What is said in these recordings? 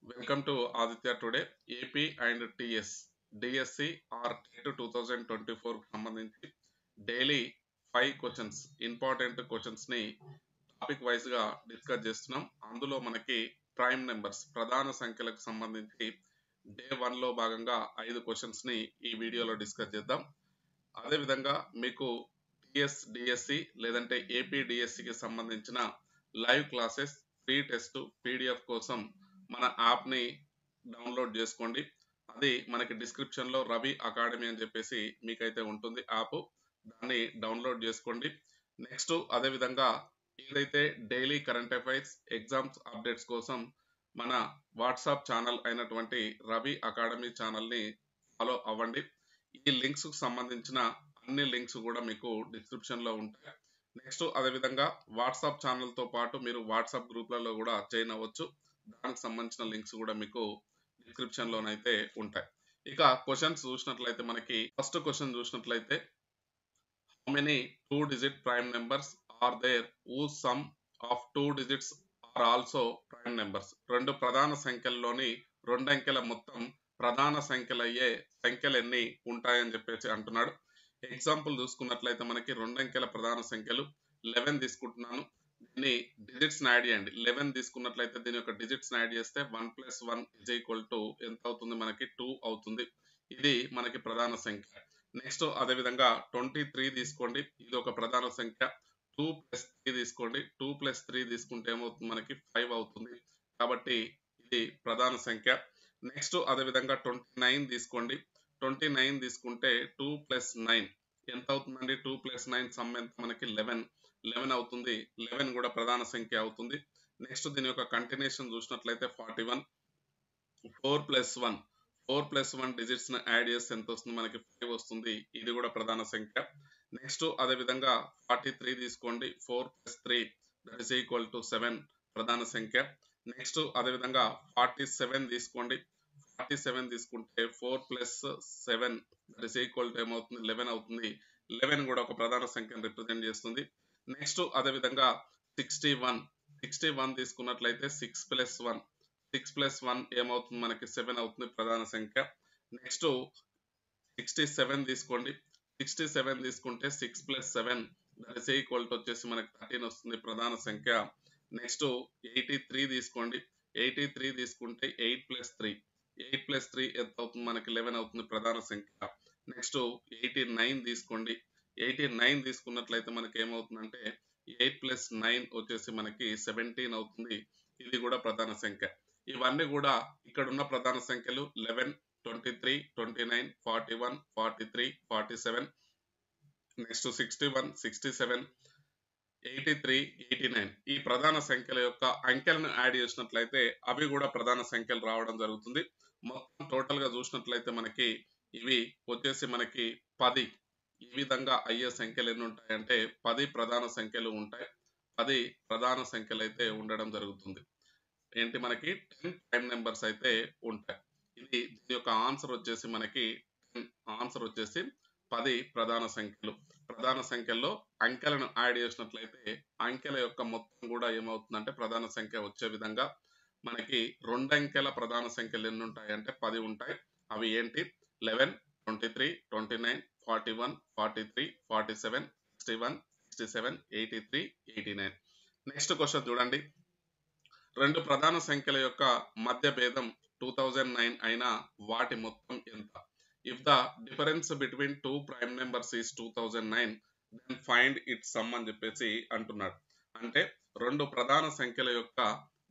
Welcome to Aditya Today. AP and TS DSC or TET 2024 సంబంధించి daily 5 questions important questions ని topic wise గా discuss చేస్తున్నాం. అందులో మనకి ప్రైమ్ నెంబర్స్ ప్రధాన సంఖ్యలకు సంబంధించి డే 1 లో భాగంగా 5 క్వశ్చన్స్ ని ఈ వీడియోలో డిస్కస్ చేద్దాం. అదేవిధంగా మీకు టిఎస్ డిఎస్సి లేదంటే ఏపీ డిఎస్సికి సంబంధించిన live classes free test PDF కోసం మన యాప్ని డౌన్లోడ్ చేసుకోండి. అది మనకి డిస్క్రిప్షన్లో రవి అకాడమీ అని చెప్పేసి మీకైతే ఉంటుంది యాప్. దాన్ని డౌన్లోడ్ చేసుకోండి. నెక్స్ట్ అదేవిధంగా ఏదైతే daily current affairs exams updates కోసం మన వాట్సాప్ ఛానల్ అయినటువంటి రవి అకాడమీ ఛానల్ని ఫాలో అవ్వండి. ఈ లింక్స్ కు సంబంధించిన అన్ని లింక్స్ కూడా మీకు డిస్క్రిప్షన్ లో ఉంటాయి. నెక్స్ట్ అదేవిధంగా వాట్సాప్ ఛానల్ తో పాటు మీరు వాట్సాప్ గ్రూప్లలో కూడా జాయిన్ అవ్వచ్చు. దానికి సంబంధించిన లింక్స్ కూడా మీకు డిస్క్రిప్షన్ లోనైతే ఉంటాయి. ఇక క్వశ్చన్స్ చూసినట్లయితే మనకి ఫస్ట్ క్వశ్చన్ చూసినట్లయితే how many 2 digit prime numbers are there whose sum of 2 digits are also prime numbers. రెండు ప్రధాన సంఖ్యల్లోని రెండంకెల మొత్తం ప్రధాన సంఖ్యలయ్యే సంఖ్యలు ఎన్ని ఉంటాయని చెప్పేసి అంటున్నాడు. ఎగ్జాంపుల్ చూసుకున్నట్లయితే మనకి రెండంకెల ప్రధాన సంఖ్యలు 11 తీసుకుంటున్నాను. దీన్ని డిజిట్స్ యాడ్ చేయండి. 11 తీసుకున్నట్లయితే దీని యొక్క డిజిట్స్ యాడ్ చేస్తే 1 + 1 = ఎంత అవుతుంది? మనకి 2 అవుతుంది. ఇది మనకి ప్రధాన సంఖ్య. నెక్స్ట్ అదేవిధంగా 23 తీసుకోండి. ఇది ఒక ప్రధాన సంఖ్య. 2 + 3 తీసుకోండి. 2 + 3 తీసుకుంటే ఏమవుతుంది? మనకి 5 అవుతుంది. కాబట్టి ఇది ప్రధాన సంఖ్య. నెక్స్ట్ అదేవిధంగా 29 తీసుకోండి. 29 తీసుకుంటే 2 + 9 ఎంత అవుతుందండి? 2 + 9 సమ్ ఎంత? మనకి 11 అవుతుంది. 11 కూడా ప్రధాన సంఖ్య అవుతుంది. నెక్స్ట్ దీని యొక్క కంటిన్యూషన్ చూసినట్లయితే 41 4 + 1 డిజిట్స్ ని యాడ్ చేస్తే ఎంత వస్తుంది? మనకి 5 వస్తుంది. ఇది కూడా ప్రధాన సంఖ్య. నెక్స్ట్ అదే విధంగా 43 తీసుకోండి. 4 + 3 = 7 ప్రధాన సంఖ్య. నెక్స్ట్ అదే విధంగా 47 తీసుకోండి. 47 తీసుకుంటే 4 + 7 ఏమవుతుంది? 11 అవుతుంది. 11 కూడా ఒక ప్రధాన సంఖ్యను రిప్రజెంట్ చేస్తుంది. నెక్స్ట్ అదే విధంగా 61 తీసుకున్నట్లయితే 6 + 1 ఏమవుతుంది? మనకి 7 అవుతుంది. ప్రధాన సంఖ్య. నెక్స్ట్ 67 తీసుకోండి. 67 తీసుకుంటే 6 + 7 వచ్చేసి మనకి 13 వస్తుంది. ప్రధాన సంఖ్య. నెక్స్ట్ 83 తీసుకోండి. 83 తీసుకుంటే 8 + 3 ఎంత అవుతుంది? మనకి 11 అవుతుంది. ప్రధాన సంఖ్య. నెక్స్ట్ 89 తీసుకోండి. 89 తీసుకున్నట్లయితే మనకి ఏమవుతుందంటే 8 + 9 వచ్చేసి మనకి 17 అవుతుంది. ఇది కూడా ప్రధాన సంఖ్య. ఇవన్నీ కూడా ఇక్కడ ఉన్న ప్రధాన సంఖ్యలు 11, 23, 29, 41, 43, 47, నెక్స్ట్ 61, 67, 83, 89 ఈ ప్రధాన సంఖ్యల యొక్క అంకెలను యాడ్ చేసినట్లయితే అవి కూడా ప్రధాన సంఖ్యలు రావడం జరుగుతుంది. మొత్తం టోటల్ గా చూసినట్లయితే మనకి ఇవి వచ్చేసి మనకి 10. ఈ విధంగా అయ్యే సంఖ్యలు ఎన్ని ఉంటాయంటే 10 ప్రధాన సంఖ్యలు ఉంటాయి. 10 ప్రధాన సంఖ్యలు అయితే ఉండడం జరుగుతుంది. ఏంటి? మనకి 10 ప్రైమ్ నెంబర్స్ అయితే ఉంటాయి. ఇది దీని యొక్క ఆన్సర్ వచ్చేసి మనకి 10 ప్రధాన సంఖ్యలు. ప్రధాన సంఖ్యల్లో అంకెలను యాడ్ చేసినట్లయితే అంకెల యొక్క మొత్తం కూడా ఏమవుతుందంటే ప్రధాన సంఖ్య వచ్చే విధంగా మనకి రెండంకెల ప్రధాన సంఖ్యలు ఎన్ని ఉంటాయంటే 10 ఉంటాయి. అవి ఏంటి? 11, 23, 29, 41, 43, 47, 61, 67, 83, 89. నెక్స్ట్ క్వశ్చన్ చూడండి. రెండు ప్రధాన సంఖ్యల యొక్క మధ్య భేదం 2009 అయినా వాటి మొత్తం ఎంత? If the difference between 2 prime numbers is 2009 then find it sum అని చెప్పేసి అంటున్నాడు. అంటే రెండు ప్రధాన సంఖ్యల యొక్క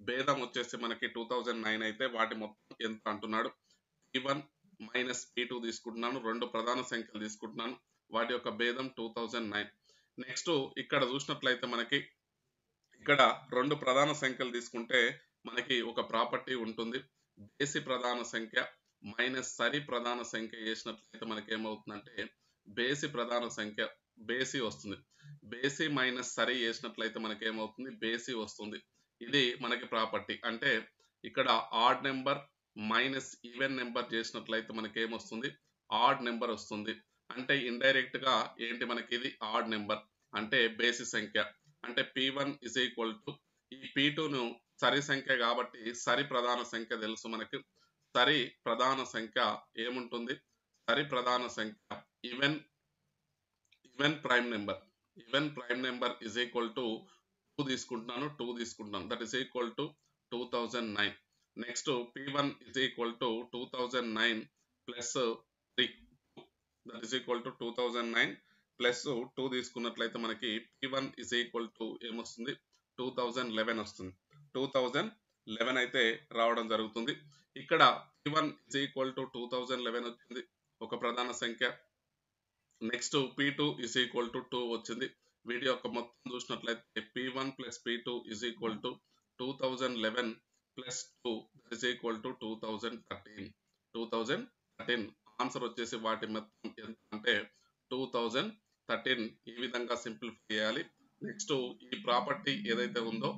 భేదం వచ్చేసి మనకి 2009 అయితే వాటి మొత్తం ఎంత అంటున్నాడు. P1 - P2 తీసుకుంటున్నాను. రెండు ప్రధాన సంఖ్యలు తీసుకుంటున్నాను. వాటి యొక్క భేదం 2009. నెక్స్ట్ ఇక్కడ చూసినట్లయితే మనకి ఇక్కడ రెండు ప్రధాన సంఖ్యలు తీసుకుంటే మనకి ఒక ప్రాపర్టీ ఉంటుంది. బేసి ప్రధాన సంఖ్య మైనస్ సరి ప్రధాన సంఖ్య చేసినట్లయితే మనకి ఏమవుతుందంటే బేసి ప్రధాన సంఖ్య బేసి వస్తుంది. బేసి మైనస్ సరి చేసినట్లయితే మనకి ఏమవుతుంది? బేసి వస్తుంది. ఇది మనకి ప్రాపర్టీ. అంటే ఇక్కడ odd number minus even number చేసినట్లయితే మనకి ఏమొస్తుంది? ఆడ్ నెంబర్ వస్తుంది. అంటే ఇండైరెక్ట్ గా ఏంటి? మనకి ఇది ఆడ్ నెంబర్ అంటే బేసి సంఖ్య. అంటే P1 = ఈ P2 ను సరి సంఖ్య కాబట్టి సరి ప్రధాన సంఖ్య తెలుసు మనకి. సరి ప్రధాన సంఖ్య ఏముంటుంది? సరి ప్రధాన సంఖ్య even prime number. Even prime number is equal to 2 తీసుకుంటున్నాను, 2 తీసుకుంటున్నాను, that is equal to 2009. Next P1 is equal to 2009 plus 3, that is equal to 2009 plus 2 తీసుకున్నట్లయితే మనకి P1 ఇజ్ ఈక్వల్ టు ఏమొస్తుంది? 2011 వస్తుంది. 2011 అయితే రావడం జరుగుతుంది. ఇక్కడ P1 ఇజ్ ఈక్వల్ టు 2011 వచ్చింది, ఒక ప్రధాన సంఖ్య. Next P2 is equal to 2 వచ్చింది. వీటి యొక్క మొత్తం చూసినట్లయితే P1 plus P2 is equal to 2011 plus 2 that is equal to 2013. Answer వచ్చేసి వాటి మొత్తం ఎంత అంటే 2013. ఈ విధంగా సింప్లిఫై చేయాలి. నెక్స్ట్ ఈ ప్రాపర్టీ ఏదైతే ఉందో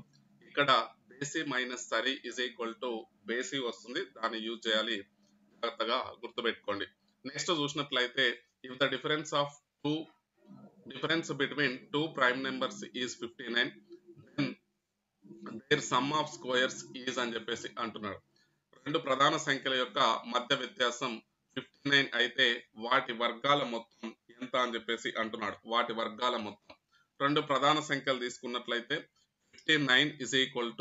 ఇక్కడ బేసి మైనస్ సరి ఇజ్ ఈక్వల్ టు బేసి వస్తుంది, దాన్ని యూజ్ చేయాలి, జాగ్రత్తగా గుర్తుపెట్టుకోండి. నెక్స్ట్ చూసినట్లయితే if the difference between two prime numbers is 59, then their sum of squares is అని చెప్పేసి అంటున్నాడు. రెండు ప్రధాన సంఖ్యల యొక్క మధ్య వ్యత్యాసం 59 అయితే వాటి వర్గాల మొత్తం ఎంత అని చెప్పేసి అంటున్నాడు. వాటి వర్గాల మొత్తం. రెండు ప్రధాన సంఖ్యలు తీసుకున్నట్లయితే 59 is equal to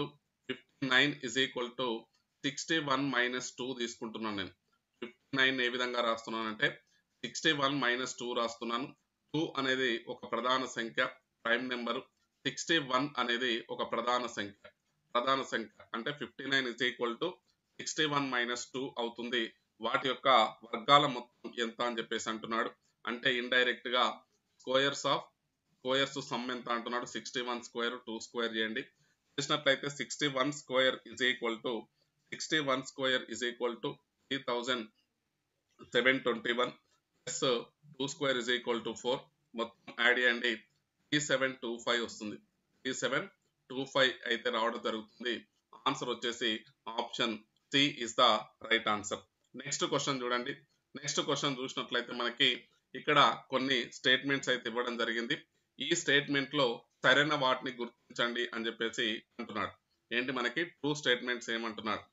61 minus 2 తీసుకుంటున్నాను నేను. 59 ఏ విధంగా రాస్తున్నానంటే 61 minus 2 రాస్తున్నాను. 2 అనేది ఒక ప్రధాన సంఖ్య, ప్రైమ్ నెంబర్. 61 అనేది ఒక ప్రధాన సంఖ్య అంటే 59 is equal to 61 minus 2 అవుతుంది. వాటి యొక్క వర్గాల మొత్తం ఎంత అని చెప్పేసి అంటున్నాడు. అంటే ఇండైరెక్ట్ గా స్క్వేర్స్ సమ్ ఎంత అంటున్నాడు. 61 స్క్వేర్ 2 స్క్వేర్ చేయండి. చేసినట్లయితే 61 square is equal to 3721 plus 2 square is equal to 4. మొత్తం యాడ్ చేయండి, 3725 వస్తుంది. 3725 అయితే రావడం జరుగుతుంది. ఆన్సర్ వచ్చేసి option C is the right answer. Next question చూడండి. నెక్స్ట్ క్వశ్చన్ చూసినట్లయితే మనకి ఇక్కడ కొన్ని స్టేట్మెంట్స్ అయితే ఇవ్వడం జరిగింది. ఈ స్టేట్మెంట్ లో సరైన వాటిని గుర్తించండి అని చెప్పేసి అంటున్నాడు. ఏంటి మనకి 2 స్టేట్మెంట్స్ ఏమంటున్నాడు?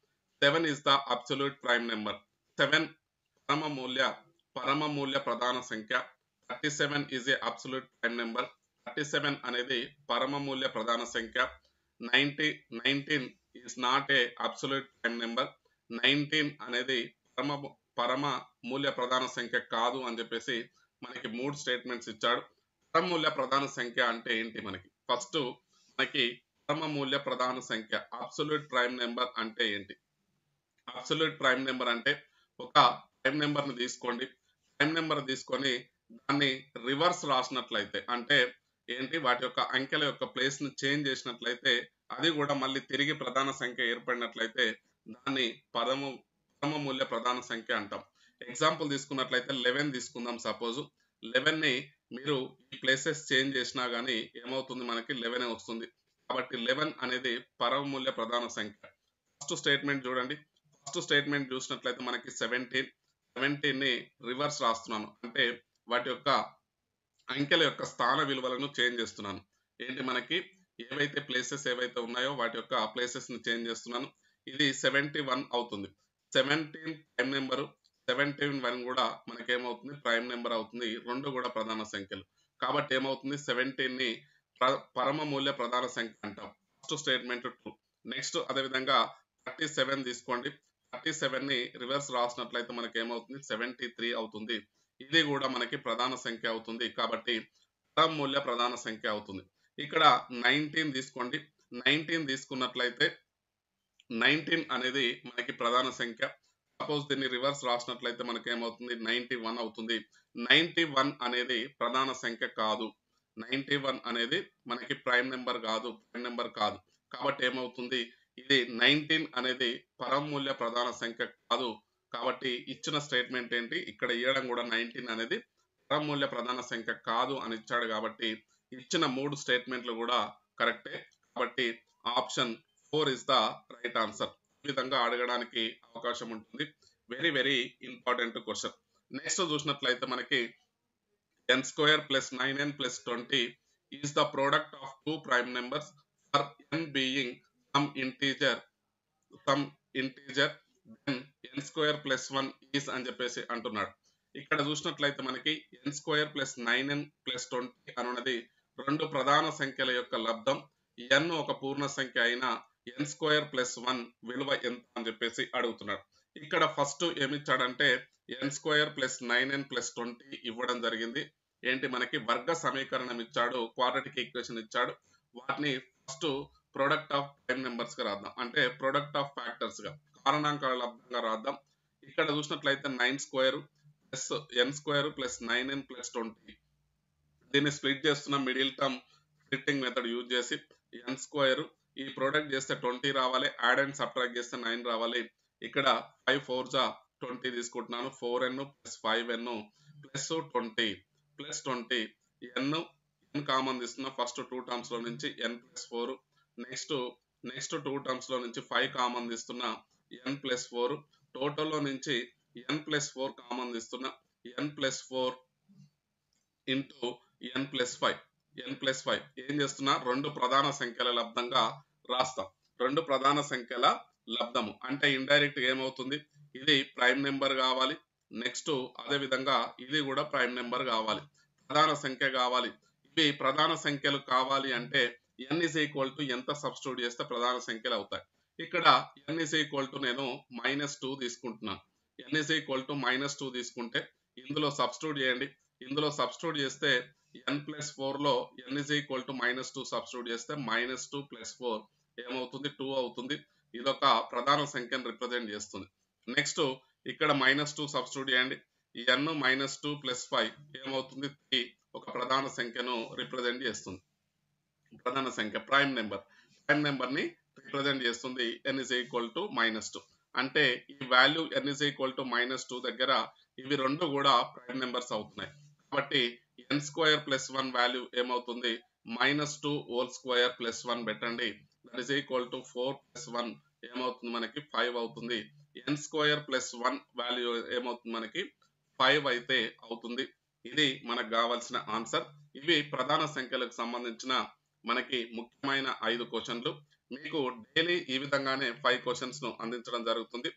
7 is the absolute prime number. 7 పరమ మూల్య ప్రధాన సంఖ్య. 37 is a absolute prime number. 37 అనేది పరమ మూల్య ప్రధాన సంఖ్య. 19 is not a absolute prime number. 19 అనేది పరమ మూల్య ప్రధాన సంఖ్య కాదు అని చెప్పేసి మనకి 3 స్టేట్మెంట్స్ ఇచ్చాడు. పరమ మూల్య ప్రధాన సంఖ్య అంటే ఏంటి? మనకి ఫస్ట్ మనకి పరమ మూల్య ప్రధాన సంఖ్య అబ్సల్యూట్ ప్రైమ్ నెంబర్ అంటే ఏంటి? అబ్సల్యూట్ ప్రైమ్ నెంబర్ అంటే ఒక ప్రైమ్ నెంబర్ ని తీసుకోండి. ప్రైమ్ నెంబర్ తీసుకొని దాన్ని రివర్స్ రాసినట్లయితే అంటే ఏంటి? వాటి యొక్క అంకెల యొక్క ప్లేస్ ని చేంజ్ చేసినట్లయితే అది కూడా మళ్ళీ తిరిగి ప్రధాన సంఖ్య ఏర్పడినట్లయితే దాన్ని పరమ మూల్య ప్రధాన సంఖ్య అంటాం. ఎగ్జాంపుల్ తీసుకున్నట్లయితే 11 తీసుకుందాం. సపోజ్ 11 ని మీరు ఈ ప్లేసెస్ చేంజ్ చేసినా గానీ ఏమవుతుంది? మనకి 11 వస్తుంది. కాబట్టి 11 అనేది పరమ మూల్య ప్రధాన సంఖ్య. ఫస్ట్ స్టేట్మెంట్ చూడండి. ఫస్ట్ స్టేట్మెంట్ చూసినట్లయితే మనకి 17 ని రివర్స్ రాస్తున్నాను. అంటే వాటి యొక్క అంకెల యొక్క స్థాన విలువలను చేంజ్ చేస్తున్నాను. ఏంటి? మనకి ఏవైతే ప్లేసెస్ ఏవైతే ఉన్నాయో వాటి యొక్క ప్లేసెస్ ని చేంజ్ చేస్తున్నాను. ఇది 71 అవుతుంది. 17 ప్రైమ్ నెంబర్, 71 కూడా మనకేమవుతుంది? ప్రైమ్ నెంబర్ అవుతుంది. రెండు కూడా ప్రధాన సంఖ్యలు. కాబట్టి ఏమవుతుంది? 17 ని పరమ మూల్య ప్రధాన సంఖ్య అంటాం. First statement true. నెక్స్ట్ అదే విధంగా 37 తీసుకోండి. 37 ని రివర్స్ రాసినట్లయితే మనకి ఏమవుతుంది? 73 అవుతుంది. ఇది కూడా మనకి ప్రధాన సంఖ్య అవుతుంది. కాబట్టి పరమ మూల్య ప్రధాన సంఖ్య అవుతుంది. ఇక్కడ 19 తీసుకోండి. 19 తీసుకున్నట్లయితే 19 అనేది మనకి ప్రధాన సంఖ్య. సపోజ్ దీన్ని రివర్స్ రాసినట్లయితే మనకి ఏమవుతుంది? 91 అవుతుంది. 91 అనేది ప్రధాన సంఖ్య కాదు. 91 అనేది మనకి ప్రైమ్ నెంబర్ కాదు. కాబట్టి ఏమవుతుంది? ఇది 19 అనేది పరమ మూల్య ప్రధాన సంఖ్య కాదు. కాబట్టి ఇచ్చిన స్టేట్మెంట్ ఏంటి? ఇక్కడ ఇవ్వడం కూడా 19 అనేది పరమ మూల్య ప్రధాన సంఖ్య కాదు అని ఇచ్చాడు. కాబట్టి ఇచ్చిన 3 స్టేట్మెంట్లు కూడా కరెక్టే. కాబట్టి option 4 is the right answer. ఈ విధంగా అడగడానికి అవకాశం ఉంటుంది. Very very important question. Next చూసినట్లయితే మనకి n² + 9n + 20 is the product of two prime numbers for n being some integer some integer then n square plus 1 is అని చెప్పేసి అంటున్నాడు. ఇక్కడ చూసినట్లయితే మనకి n square plus 9n plus 20 అనున్నది రెండు ప్రధాన సంఖ్యల యొక్క లబ్ధం. ఎన్ ఒక పూర్ణ సంఖ్య అయిన ఎన్ స్క్వేర్ ప్లస్ 1 విలువ ఎంత అని చెప్పేసి అడుగుతున్నాడు. ఇక్కడ ఫస్ట్ ఏమిచ్చాడంటే ఎన్ స్క్వేర్ ప్లస్ 9n ప్లస్ 20 ఇవ్వడం జరిగింది. ఏంటి మనకి వర్గ సమీకరణం ఇచ్చాడు, క్వాడ్రాటిక్ ఈక్వేషన్ ఇచ్చాడు. వాటిని first product of prime numbers గా రాద్దాం, అంటే ప్రొడక్ట్ ఆఫ్ ఫ్యాక్టర్స్ గా, కారణాంకాల లబ్ధంగా రాద్దాం. ఇక్కడ చూసినట్లయితే 9 స్క్వేర్ ప్లస్ ఎన్ స్క్వేర్ ప్లస్ 9n ప్లస్ 20, దీన్ని స్ప్లిట్ చేస్తున్న middle term splitting method use చేసి ఎన్ స్క్వేర్ ఈ ప్రొడక్ట్ చేస్తే 20 రావాలి, యాడ్ అండ్ సబ్ట్రాక్ట్ చేస్తే 9 రావాలి. ఇక్కడ 5 4 జా 20 తీసుకుంటున్నాను, 4n plus 5n plus 20 plus 20 n common తీస్తున్నా ఫస్ట్ 2 టర్మ్స్ లో నుంచి n ప్లస్ 4, నెక్స్ట్ 2 టర్మ్స్ లో నుంచి 5 కామన్ తీస్తున్నా n ప్లస్ 4, టోటల్ లో నుంచి n ప్లస్ 4 కామన్ తీస్తున్నా n plus 4 into n plus 5 ఏం చేస్తున్నా రెండు ప్రధాన సంఖ్యల లబ్ధంగా రాస్తాం. రెండు ప్రధాన సంఖ్యల లబ్ధము అంటే ఇండైరెక్ట్ ఏమవుతుంది, ఇది ప్రైమ్ నెంబర్ కావాలి, నెక్స్ట్ అదే విధంగా ఇది కూడా ప్రైమ్ నెంబర్ కావాలి, ప్రధాన సంఖ్య కావాలి. ఇవి ప్రధాన సంఖ్యలు కావాలి అంటే n is equal to ఎంత సబ్స్టిట్యూట్ చేస్తే ప్రధాన సంఖ్యలు అవుతాయి. ఇక్కడ n is equal to నేను -2 తీసుకుంటున్నాను. n is equal to -2 తీసుకుంటే ఇందులో సబ్స్టిట్యూట్ చేయండి. ఇందులో సబ్స్టిట్యూట్ చేస్తే n ప్లస్ 4 లో n is equal to -2 substitute చేస్తే -2 ప్లస్ 4 ఏమవుతుంది 2 అవుతుంది. ఇదొక ప్రధాన సంఖ్యను రిప్రజెంట్ చేస్తుంది. నెక్స్ట్ ఇక్కడ -2 సబ్స్టిట్యూట్ చేయండి. ఈ n -2 ప్లస్ 5 ఏమవుతుంది 3, ఒక ప్రధాన సంఖ్యను రిప్రజెంట్ చేస్తుంది. ప్రధాన సంఖ్య ప్రైమ్ నెంబర్ ని రిప్రజెంట్ చేస్తుంది n is equal to -2. అంటే ఈ value n is equal to -2 దగ్గర ఇవి రెండు కూడా ప్రైమ్ నెంబర్స్ అవుతున్నాయి. కాబట్టి n స్క్వేర్ ప్లస్ 1 వాల్యూ ఏమవుతుంది -2 హోల్ స్క్వేర్ ప్లస్ 1 పెట్టండి, that is equal to 4 plus 1 ఏమవుతుంది మనకి 5 అవుతుంది. n స్క్వేర్ ప్లస్ 1 వాల్యూ ఏమవుతుంది మనకి 5 అయితే అవుతుంది. ఇది మనకు కావాల్సిన ఆన్సర్. ఇవి ప్రధాన సంఖ్యలకు సంబంధించిన మనకి ముఖ్యమైన 5 క్వశ్చన్లు. మీకు డైలీ ఈ విధంగానే 5 క్వశ్చన్స్ ను అందించడం జరుగుతుంది.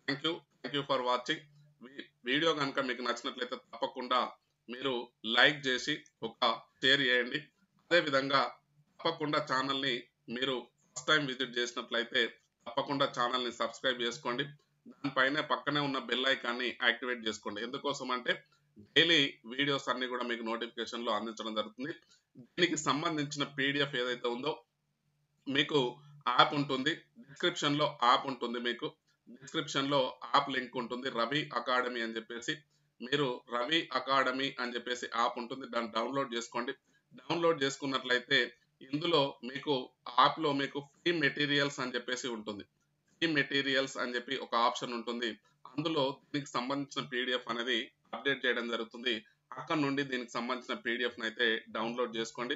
Thank you for watching. Video కనుక మీకు నచ్చినట్లయితే తప్పకుండా మీరు లైక్ చేసి ఒక షేర్ చేయండి. అదే విధంగా తప్పకుండా ఛానల్ని మీరు ఫస్ట్ టైం విజిట్ చేసినట్లయితే తప్పకుండా ఛానల్ని సబ్స్క్రైబ్ చేసుకోండి. దానిపైన పక్కనే ఉన్న బెల్ ఐకాన్ని యాక్టివేట్ చేసుకోండి. ఎందుకోసం అంటే డైలీ వీడియోస్ అన్ని కూడా మీకు నోటిఫికేషన్ లో అందించడం జరుగుతుంది. దీనికి సంబంధించిన పీడిఎఫ్ ఏదైతే ఉందో మీకు యాప్ ఉంటుంది, డిస్క్రిప్షన్ లో యాప్ ఉంటుంది, మీకు డిస్క్రిప్షన్ లో యాప్ లింక్ ఉంటుంది, రవి అకాడమీ అని చెప్పేసి. మీరు రవి అకాడమీ అని చెప్పేసి యాప్ ఉంటుంది, దాన్ని డౌన్లోడ్ చేసుకోండి. డౌన్లోడ్ చేసుకున్నట్లయితే ఇందులో మీకు యాప్ లో మీకు ఫ్రీ మెటీరియల్స్ అని చెప్పేసి ఉంటుంది. ఫ్రీ మెటీరియల్స్ అని చెప్పి ఒక ఆప్షన్ ఉంటుంది. అందులో దీనికి సంబంధించిన పీడిఎఫ్ అనేది అప్డేట్ చేయడం జరుగుతుంది. అక్కడ నుండి దీనికి సంబంధించిన పీడిఎఫ్ అయితే డౌన్లోడ్ చేసుకోండి.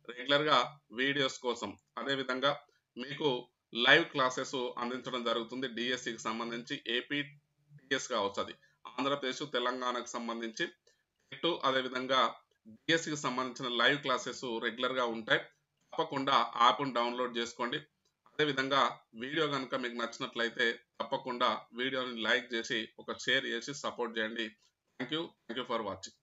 రెగ్యులర్ గా వీడియోస్ కోసం అదే విధంగా మీకు లైవ్ క్లాసెస్ అందించడం జరుగుతుంది. డిఎస్సికి సంబంధించి ఏపీ టిఎస్ కావచ్చు, అది ఆంధ్రప్రదేశ్ తెలంగాణకు సంబంధించి ఇటు అదే విధంగా డిఎస్సికి సంబంధించిన లైవ్ క్లాసెస్ రెగ్యులర్ గా ఉంటాయి. తప్పకుండా యాప్ను డౌన్లోడ్ చేసుకోండి. అదేవిధంగా వీడియో కనుక మీకు నచ్చినట్లయితే తప్పకుండా వీడియోని లైక్ చేసి ఒక షేర్ చేసి సపోర్ట్ చేయండి. Thank you for watching.